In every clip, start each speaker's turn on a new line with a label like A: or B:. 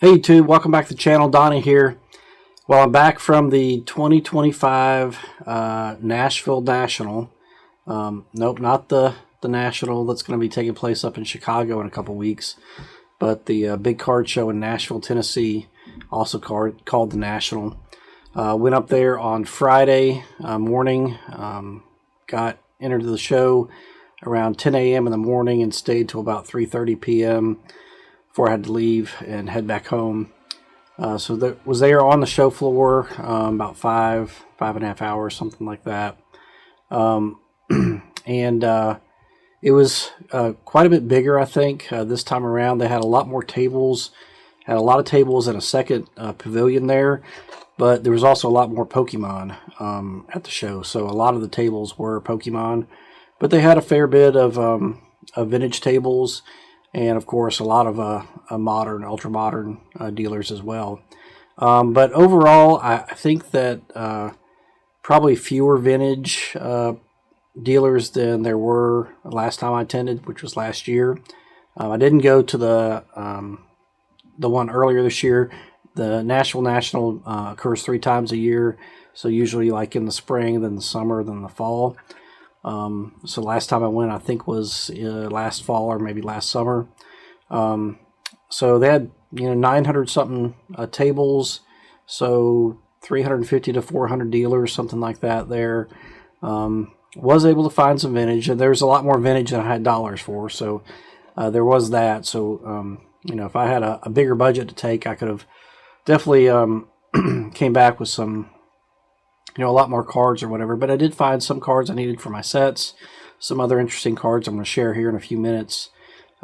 A: Hey YouTube, welcome back to the channel. Donnie here. Well, I'm back from the 2025 Nashville National. Nope, not the National that's going to be taking place up in Chicago in a couple weeks, but the big card show in Nashville, Tennessee, also called the National. Went up there on Friday morning, got entered the show around 10 a.m. in the morning and stayed till about 3:30 p.m. before I had to leave and head back home. So that was there on the show floor about five and a half hours, something like that. And it was quite a bit bigger, I think, this time around. They had a lot more tables, had a lot of tables in a second pavilion there, but there was also a lot more Pokemon at the show. So a lot of the tables were Pokemon, but they had a fair bit of vintage tables, and of course a lot of modern, ultra modern dealers as well. But overall, I think that probably fewer vintage dealers than there were last time I attended, which was last year. I didn't go to the one earlier this year. The Nashville National occurs 3 times a year, so usually like in the spring, then the summer, then the fall. So last time I went, I think was last fall or maybe last summer. So they had 900 something tables, so 350 to 400 dealers, something like that. There was able to find some vintage, and there's a lot more vintage than I had dollars for. So there was that. So if I had a bigger budget to take, I could have definitely came back with some. A lot more cards or whatever, but I did find some cards I needed for my sets, some other interesting cards I'm going to share here in a few minutes.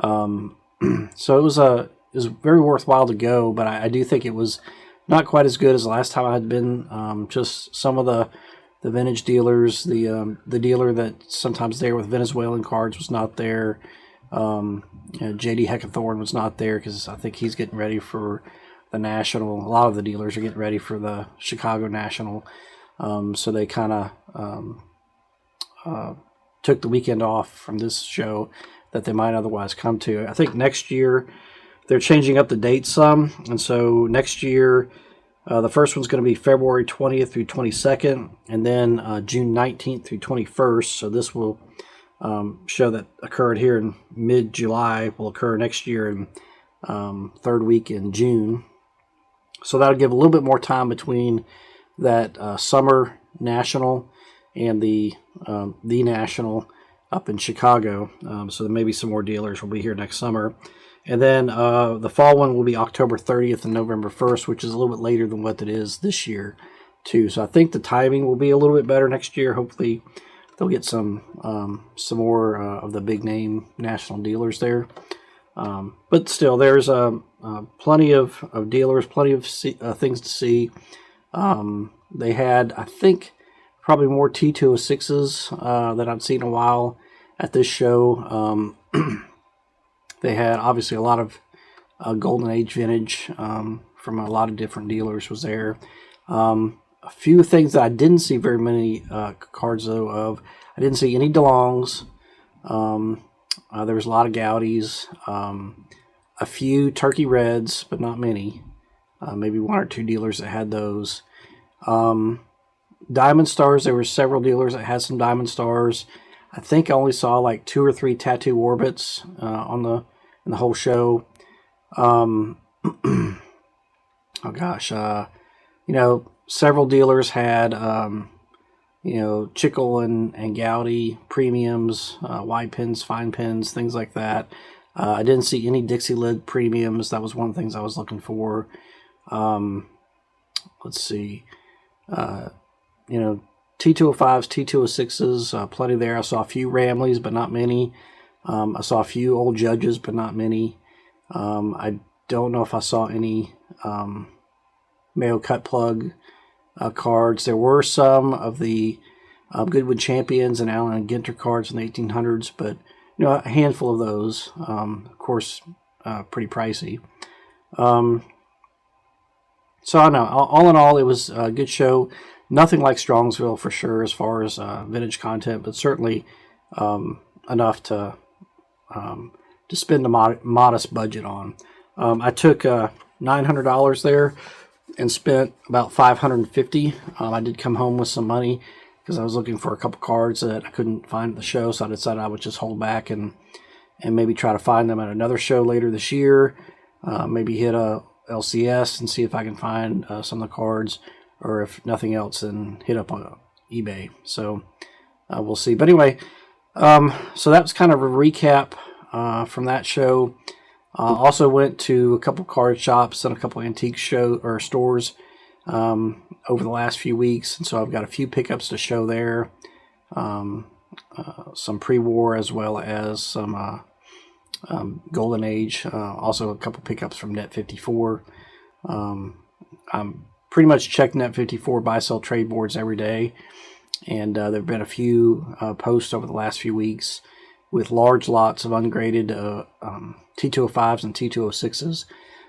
A: So it was very worthwhile to go, but I do think it was not quite as good as the last time I had been. Just some of the vintage dealers, the dealer that's sometimes there with Venezuelan cards was not there. JD Heckathorn was not there because I think he's getting ready for the National. A lot of the dealers are getting ready for the Chicago National. So they kind of took the weekend off from this show that they might otherwise come to. I think next year they're changing up the dates some, and so next year the first one's going to be February 20th through 22nd, and then June 19th through 21st. So this will show that occurred here in mid-July will occur next year in third week in June. So that'll give a little bit more time between that summer National and the National up in Chicago. So there may be some more dealers will be here next summer. And then the fall one will be October 30th and November 1st, which is a little bit later than what it is this year, too. So I think the timing will be a little bit better next year. Hopefully they'll get some more of the big name national dealers there. But still, there's plenty of dealers, plenty of things to see. They had, I think, probably more T206s that I've seen in a while at this show. They had obviously a lot of Golden Age vintage from a lot of different dealers was there. A few things that I didn't see very many cards though of. I didn't see any DeLongs. There was a lot of Gaudies. A few Turkey Reds, but not many. Maybe 1 or 2 dealers that had those. Diamond Stars, there were several dealers that had some Diamond Stars. I think I only saw like 2 or 3 Tattoo Orbits in the whole show. Oh gosh, several dealers had Chickle and Gaudi premiums, wide pins, fine pins, things like that. I didn't see any Dixie Lid premiums. That was one of the things I was looking for. Let's see. T205s, T206s, plenty there. I saw a few Ramleys, but not many. I saw a few Old Judges, but not many. I don't know if I saw any Mayo Cut Plug cards. There were some of the Goodwood Champions and Allen and Ginter cards in the 1800s, but a handful of those. Of course, pretty pricey. So I don't know. All in all, it was a good show. Nothing like Strongsville for sure as far as vintage content, but certainly enough to spend a modest budget on. I took $900 there and spent about $550. I did come home with some money because I was looking for a couple cards that I couldn't find at the show, so I decided I would just hold back and maybe try to find them at another show later this year. Maybe hit a LCS and see if I can find some of the cards, or if nothing else, then hit up on eBay. So we'll see. But anyway, so that was kind of a recap from that show. Also went to a couple card shops and a couple antique stores over the last few weeks, and so I've got a few pickups to show there. Some pre-war as well as some Golden Age. Also a couple pickups from Net54. I'm pretty much check Net54 buy-sell trade boards every day, and there have been a few posts over the last few weeks with large lots of ungraded T205s and T206s.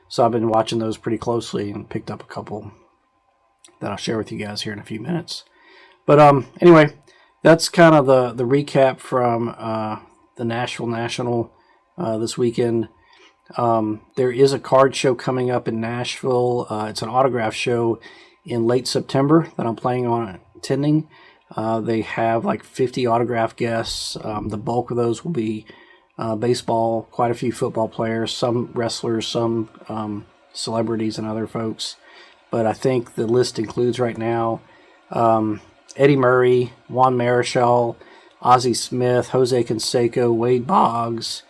A: So I've been watching those pretty closely and picked up a couple that I'll share with you guys here in a few minutes. But anyway, that's kind of the recap from the Nashville National this weekend. There is a card show coming up in Nashville. It's an autograph show in late September that I'm planning on attending. They have like 50 autograph guests. The bulk of those will be baseball, quite a few football players, some wrestlers, some celebrities and other folks. But I think the list includes right now Eddie Murray, Juan Marichal, Ozzie Smith, Jose Canseco, Wade Boggs,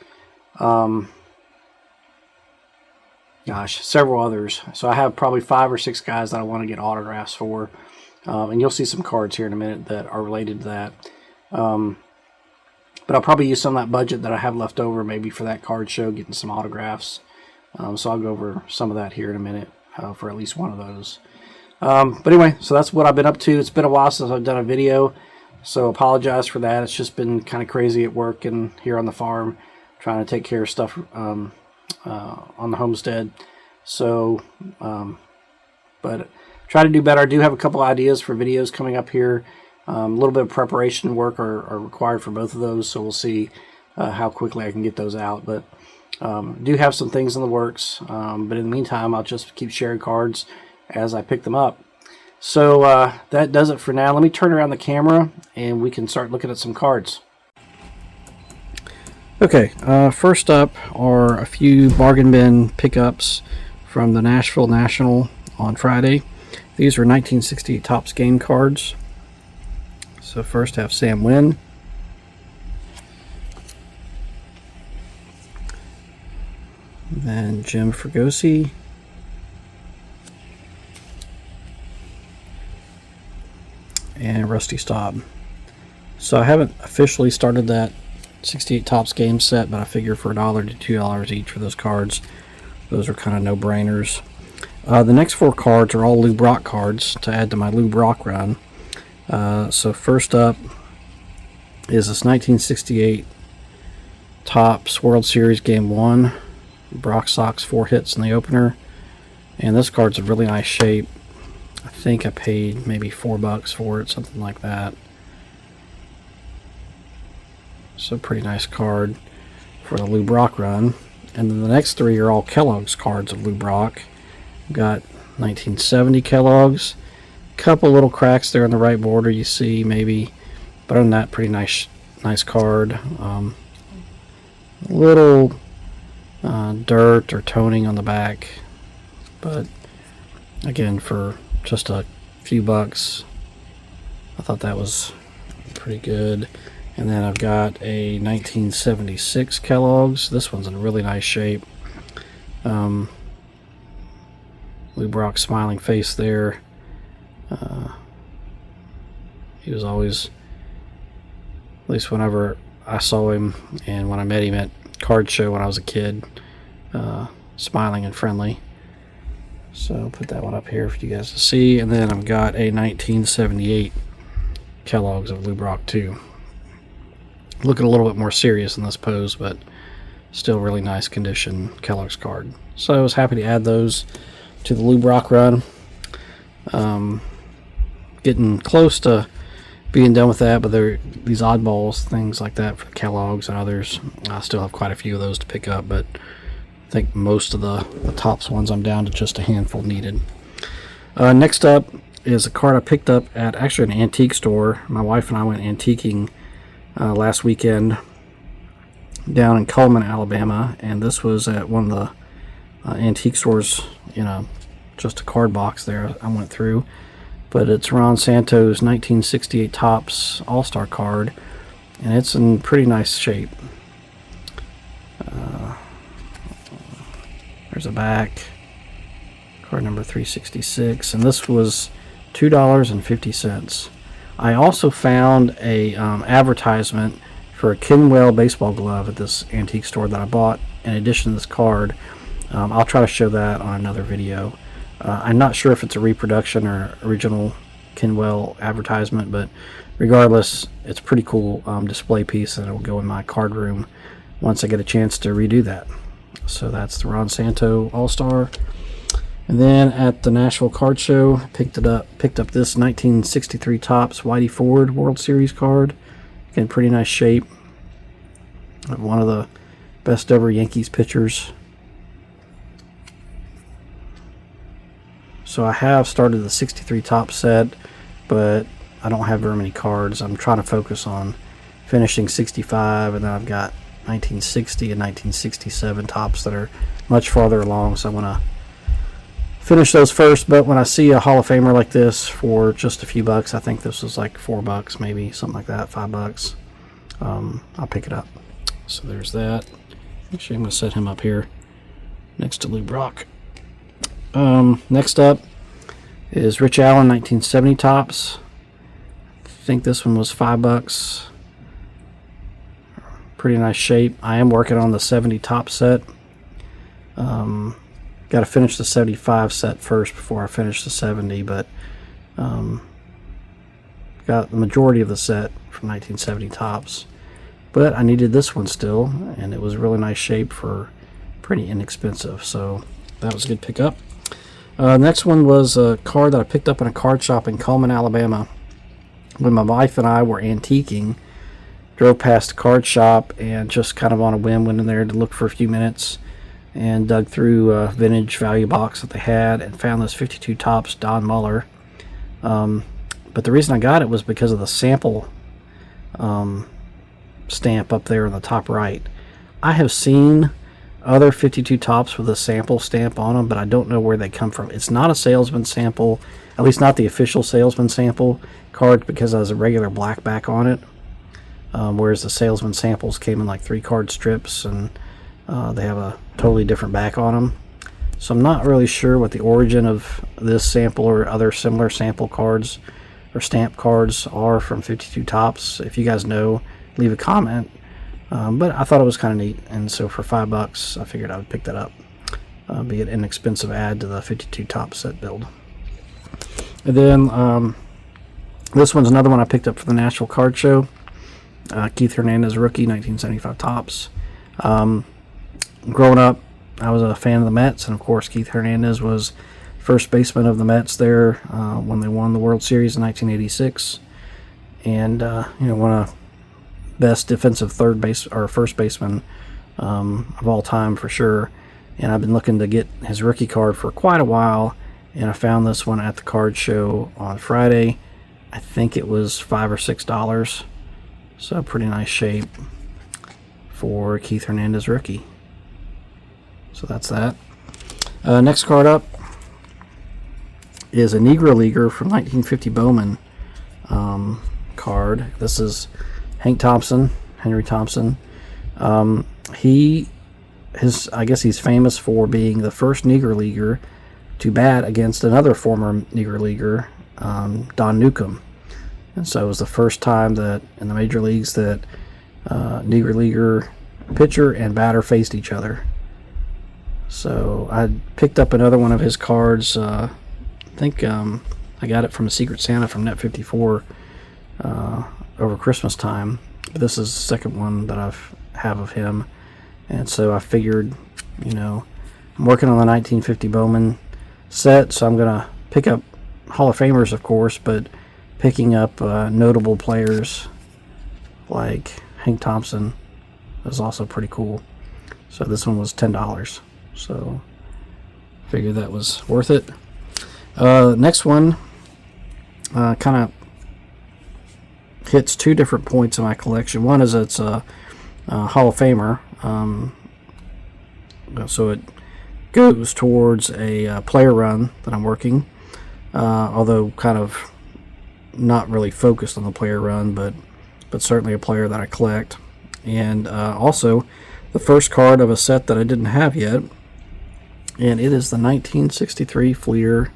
A: several others. So I have probably 5 or 6 guys that I want to get autographs for. And you'll see some cards here in a minute that are related to that. But I'll probably use some of that budget that I have left over maybe for that card show, getting some autographs. So I'll go over some of that here in a minute for at least one of those. But anyway, so that's what I've been up to. It's been a while since I've done a video, so apologize for that. It's just been kind of crazy at work and here on the farm, trying to take care of stuff on the homestead. So, but try to do better. I do have a couple ideas for videos coming up here. A little bit of preparation work are required for both of those, so we'll see how quickly I can get those out. But do have some things in the works. But in the meantime, I'll just keep sharing cards as I pick them up. So that does it for now. Let me turn around the camera and we can start looking at some cards. Okay, first up are a few bargain bin pickups from the Nashville National on Friday. These are 1968 Topps game cards. So first have Sam Wynn. Then Jim Fregosi. And Rusty Staub. So I haven't officially started that 68 Topps game set, but I figure for $1 to $2 each for those cards, those are kind of no-brainers. The next 4 cards are all Lou Brock cards to add to my Lou Brock run. So first up is this 1968 Topps World Series Game 1. Brock Sox 4 hits in the opener. And this card's a really nice shape. I think I paid maybe $4 for it, something like that. So pretty nice card for the Lou Brock run. And then the next 3 are all Kellogg's cards of Lou Brock. We've got 1970 Kellogg's. Couple little cracks there in the right border you see maybe. But other than that, pretty nice card. Little dirt or toning on the back. But again, for just a few bucks, I thought that was pretty good. And then I've got a 1976 Kellogg's. This one's in really nice shape. Lou Brock's smiling face there. He was always, at least whenever I saw him and when I met him at card show when I was a kid, smiling and friendly. So I'll put that one up here for you guys to see. And then I've got a 1978 Kellogg's of Lou Brock too. Looking a little bit more serious in this pose, but still really nice condition Kellogg's card. So I was happy to add those to the Lou Brock run. Getting close to being done with that, but there these oddballs, things like that for Kellogg's and others. I still have quite a few of those to pick up, but I think most of the Topps ones I'm down to just a handful needed. Next up is a card I picked up at actually an antique store. My wife and I went antiquing last weekend down in Cullman, Alabama, and this was at one of the antique stores, just a card box there I went through. But it's Ron Santo's 1968 Topps All-Star card, and it's in pretty nice shape. There's a back, card number 366, and this was $2.50. I also found a advertisement for a Kenwell baseball glove at this antique store that I bought in addition to this card. I'll try to show that on another video. I'm not sure if it's a reproduction or original Kenwell advertisement, but regardless, it's a pretty cool display piece, and it'll go in my card room once I get a chance to redo that. So that's the Ron Santo All-Star. And then at the Nashville Card Show, picked up this 1963 Topps Whitey Ford World Series card. In pretty nice shape. One of the best ever Yankees pitchers. So I have started the 63 Topps set, but I don't have very many cards. I'm trying to focus on finishing 65, and then I've got 1960 and 1967 Topps that are much farther along, so I want to finish those first. But when I see a Hall of Famer like this for just a few bucks, I think this was like $4 maybe, something like that, $5, I'll pick it up. So there's that. Actually, I'm going to set him up here next to Lou Brock. Next up is Rich Allen 1970 Topps. I think this one was $5. Pretty nice shape. I am working on the 70 Topps set. Got to finish the 75 set first before I finish the 70, but got the majority of the set from 1970 Topps. But I needed this one still, and it was really nice shape for pretty inexpensive, so that was a good pickup. Next one was a card that I picked up in a card shop in Cullman, Alabama. When my wife and I were antiquing, drove past the card shop and just kind of on a whim went in there to look for a few minutes and dug through a vintage value box that they had and found this 52 Topps Don Muller. But the reason I got it was because of the sample stamp up there in the top right. I have seen other 52 Topps with a sample stamp on them, but I don't know where they come from. It's not a salesman sample, at least not the official salesman sample card, because it has a regular black back on it. Whereas the salesman samples came in like 3 card strips, and they have a totally different back on them. So I'm not really sure what the origin of this sample or other similar sample cards or stamp cards are from 52 Topps. If you guys know, leave a comment. But I thought it was kind of neat, and so for $5 I figured I would pick that up. Be an inexpensive add to the 52 Topps set build. And then this one's another one I picked up for the Nashville Card Show. Keith Hernandez rookie 1975 Topps. Growing up, I was a fan of the Mets, and of course Keith Hernandez was first baseman of the Mets there when they won the World Series in 1986, and one of the best defensive third base or first baseman of all time for sure. And I've been looking to get his rookie card for quite a while, and I found this one at the card show on Friday. I think it was $5 or $6. So pretty nice shape for Keith Hernandez rookie. So that's that. Next card up is a Negro Leaguer from 1950 Bowman card. This is Henry Thompson. I guess he's famous for being the first Negro Leaguer to bat against another former Negro Leaguer, Don Newcomb. And so it was the first time that in the major leagues that Negro Leaguer pitcher and batter faced each other. So I picked up another one of his cards. I think I got it from a Secret Santa from Net 54 over Christmas time. But this is the second one that I have of him. And so I figured, I'm working on the 1950 Bowman set, so I'm going to pick up Hall of Famers, of course, but picking up notable players like Hank Thompson is also pretty cool. So this one was $10. So figured that was worth it. Next one kind of hits two different points in my collection. One is it's a Hall of Famer, so it goes towards a player run that I'm working, although kind of not really focused on the player run, but certainly a player that I collect. And also the first card of a set that I didn't have yet, and it is the 1963 Fleer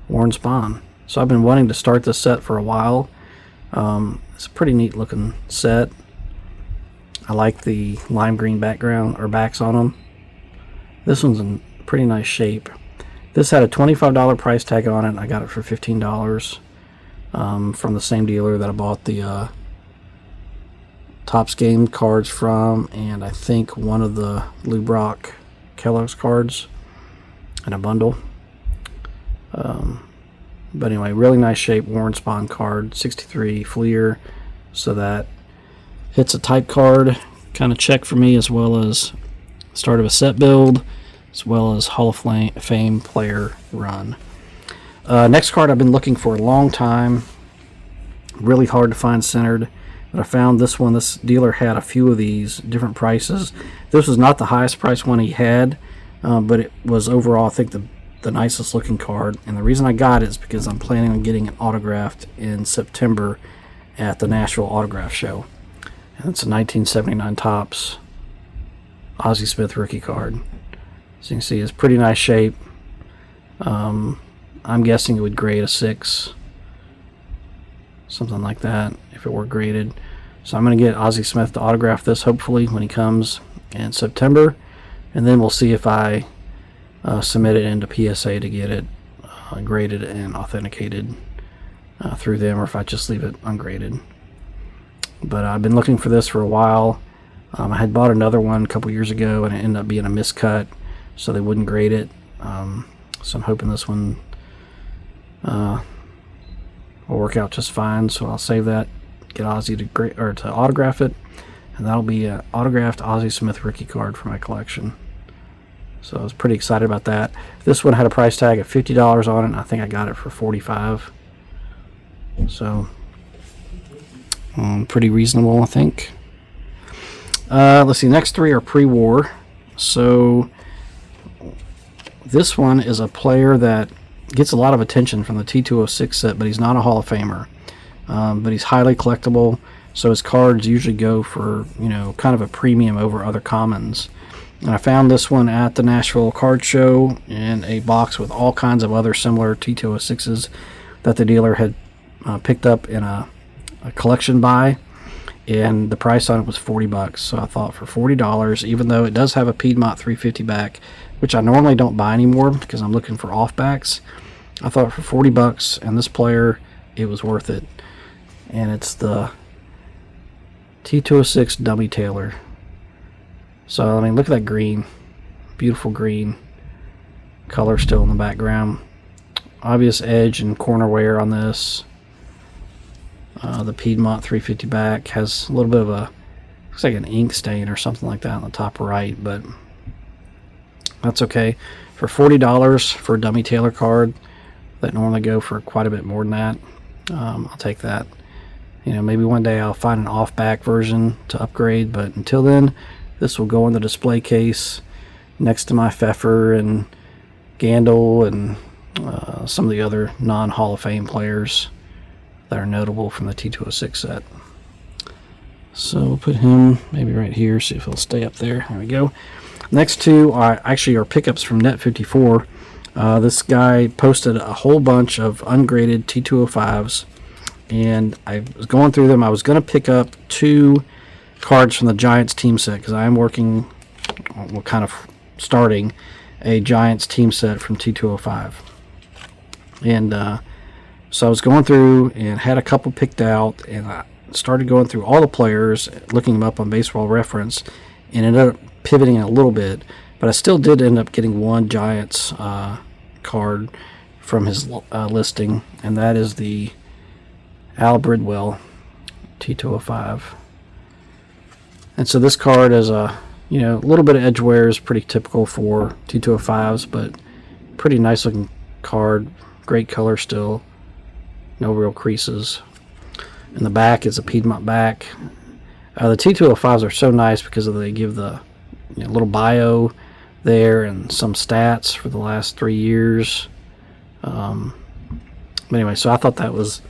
A: Warren Spahn. So I've been wanting to start this set for a while. It's a pretty neat looking set. I like the lime green background or backs on them. This one's in pretty nice shape. This had a $25 price tag on it. I got it for $15 from the same dealer that I bought the Topps Game cards from, and I think one of the Lou Brock Kellogg's cards in a bundle. But anyway, really nice shape Warren Spahn card, 63 Fleer, so that hits a type card kind of check for me, as well as start of a set build, as well as Hall of Fame player run. Next card I've been looking for a long time, really hard to find centered, but I found this one. This dealer had a few of these different prices. This was not the highest price one he had, but it was overall, I think, the nicest looking card. And the reason I got it is because I'm planning on getting it autographed in September at the Nashville autograph show. And it's a 1979 Topps Ozzie Smith rookie card. So you can see it's pretty nice shape. I'm guessing it would grade a 6, something like that, if it were graded. So I'm going to get Ozzie Smith to autograph this, hopefully, when he comes in September. And then we'll see if I submit it into PSA to get it graded and authenticated through them, or if I just leave it ungraded. But I've been looking for this for a while. I had bought another one a couple years ago, and it ended up being a miscut, so they wouldn't grade it. So I'm hoping this one will work out just fine. So I'll save that, get Ozzie to autograph it, and that'll be an autographed Ozzie Smith rookie card for my collection. So I was pretty excited about that. This one had a price tag of $50 on it, and I think I got it for $45. So pretty reasonable, I think. Let's see, next three are pre-war. So this one is a player that gets a lot of attention from the T206 set, but he's not a Hall of Famer. But he's highly collectible, so his cards usually go for, kind of a premium over other commons. And I found this one at the Nashville card show in a box with all kinds of other similar T206s that the dealer had picked up in a collection buy, and the price on it was $40. So I thought, for $40, even though it does have a Piedmont 350 back, which I normally don't buy anymore because I'm looking for off backs, I thought for $40 and this player, it was worth it. And it's the T206 Dummy Taylor. So, I mean, look at that green. Beautiful green color still in the background. Obvious edge and corner wear on this. The Piedmont 350 back has a little bit of a, looks like an ink stain or something like that on the top right, but that's okay. For $40 for a Dummy Taylor card that normally go for quite a bit more than that, I'll take that. Maybe one day I'll find an off-back version to upgrade, but until then, this will go in the display case next to my Pfeffer and Gandil and some of the other non-Hall of Fame players that are notable from the T206 set. So we'll put him maybe right here, see if he'll stay up there. There we go. Next two are actually pickups from Net54. This guy posted a whole bunch of ungraded T205s, and I was going through them. I was going to pick up 2 cards from the Giants team set because I am working, well, kind of starting a Giants team set from T205. And so I was going through and had a couple picked out, and I started going through all the players, looking them up on Baseball Reference, and ended up pivoting a little bit, but I still did end up getting one Giants card from his listing, and that is the Al Bridwell T205. And so this card is a a little bit of edge wear is pretty typical for T205s, but pretty nice looking card. Great color still. No real creases. In the back is a Piedmont back. The T205s are so nice because they give the little bio there and some stats for the last 3 years. But anyway, so I thought that was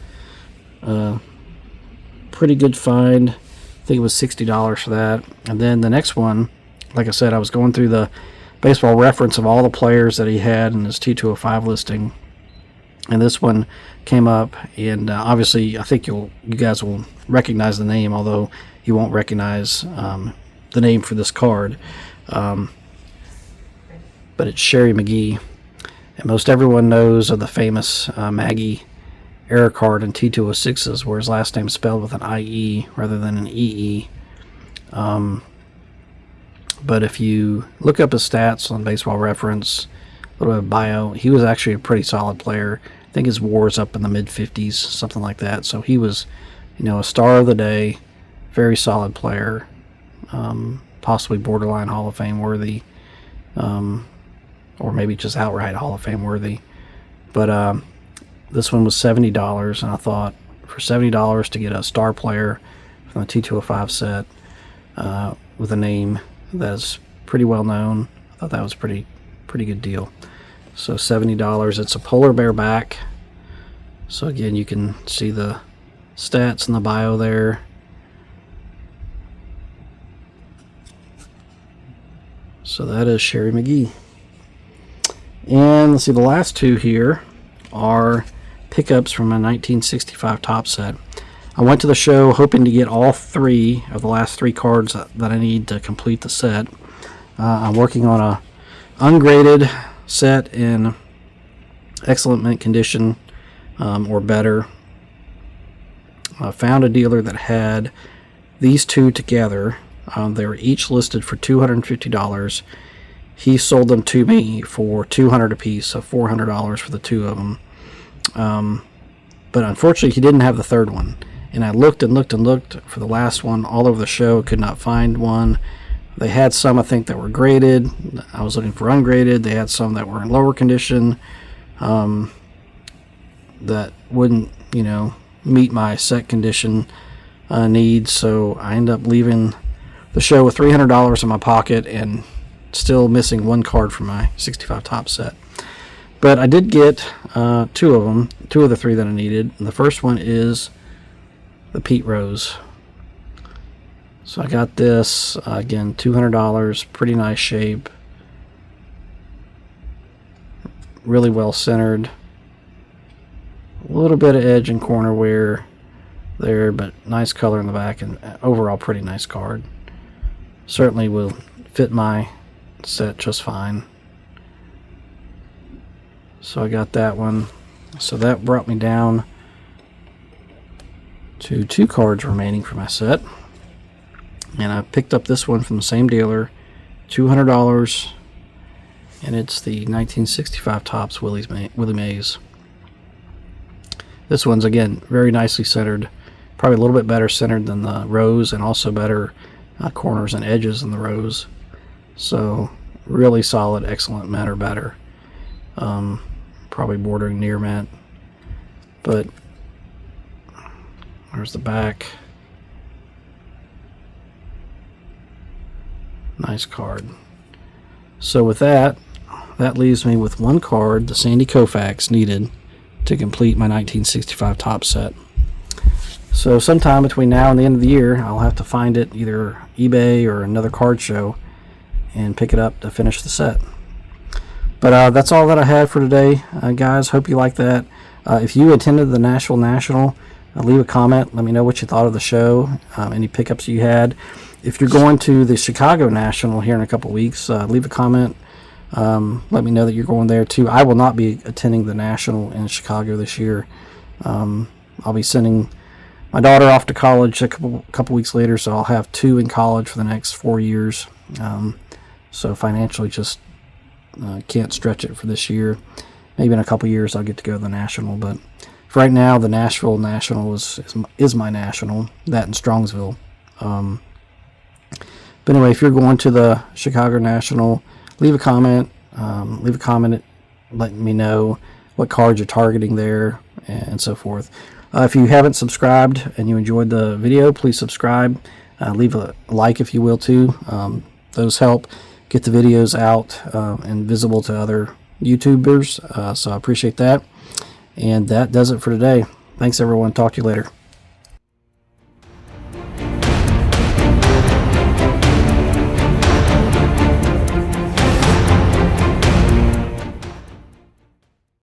A: a pretty good find. I think it was $60 for that. And then the next one, like I said, I was going through the Baseball Reference of all the players that he had in his T205 listing, and this one came up. And obviously, I think you guys will recognize the name, although you won't recognize the name for this card. But it's Sherry McGee, and most everyone knows of the famous Maggie error card in T206s, where his last name is spelled with an IE rather than an EE. But if you look up his stats on Baseball Reference, a little bit of bio, he was actually a pretty solid player. I think his WAR is up in the mid-50s, something like that. So he was, a star of the day, very solid player, possibly borderline Hall of Fame worthy, or maybe just outright Hall of Fame worthy. But this one was $70, and I thought for $70 to get a star player from the T205 set with a name that's pretty well known, I thought that was pretty good deal. So $70. It's a polar bear back. So again, you can see the stats in the bio there. So that is Sherry McGee. And let's see, the last two here are pickups from my 1965 top set. I went to the show hoping to get all three of the last three cards that I need to complete the set. I'm working on a ungraded set in excellent mint condition or better. I found a dealer that had these two together. They were each listed for $250. He sold them to me for $200 a piece, so $400 for the two of them. But unfortunately, he didn't have the third one. And I looked and looked and looked for the last one all over the show, could not find one. They had some, I think, that were graded. I was looking for ungraded. They had some that were in lower condition that wouldn't, meet my set condition needs. So I ended up leaving the show with $300 in my pocket and still missing one card from my 65 top set. But I did get two of them, two of the three that I needed. And the first one is the Pete Rose. So I got this, again, $200, pretty nice shape. Really well centered. A little bit of edge and corner wear there, but nice color in the back, and overall pretty nice card. Certainly will fit my set just fine. So I got that one. So that brought me down to 2 cards remaining for my set. And I picked up this one from the same dealer, $200, and it's the 1965 Topps Willie Mays. This one's, again, very nicely centered, probably a little bit better centered than the Rose, and also better corners and edges than the Rose. So really solid, excellent mint or better. Probably bordering near mint. But there's the back. Nice card. So with that leaves me with one card, the Sandy Koufax, needed to complete my 1965 top set. So sometime between now and the end of the year, I'll have to find it, either eBay or another card show, and pick it up to finish the set. But that's all that I had for today, guys. Hope you like that. If you attended the Nashville National, leave a comment. Let me know what you thought of the show, any pickups you had. If you're going to the Chicago National here in a couple weeks, leave a comment. Let me know that you're going there too. I will not be attending the National in Chicago this year. I'll be sending my daughter off to college a couple weeks later, so I'll have 2 in college for the next 4 years. So financially, just can't stretch it for this year. Maybe in a couple years I'll get to go to the National, but for right now, the Nashville National is my national. That in Strongsville. But But anyway, if you're going to the Chicago National, leave a comment. Leave a comment letting me know what cards you're targeting there and so forth. If you haven't subscribed and you enjoyed the video, please subscribe. Leave a like if you will too. Those help get the videos out and visible to other YouTubers. So I appreciate that. And that does it for today. Thanks everyone. Talk to you later.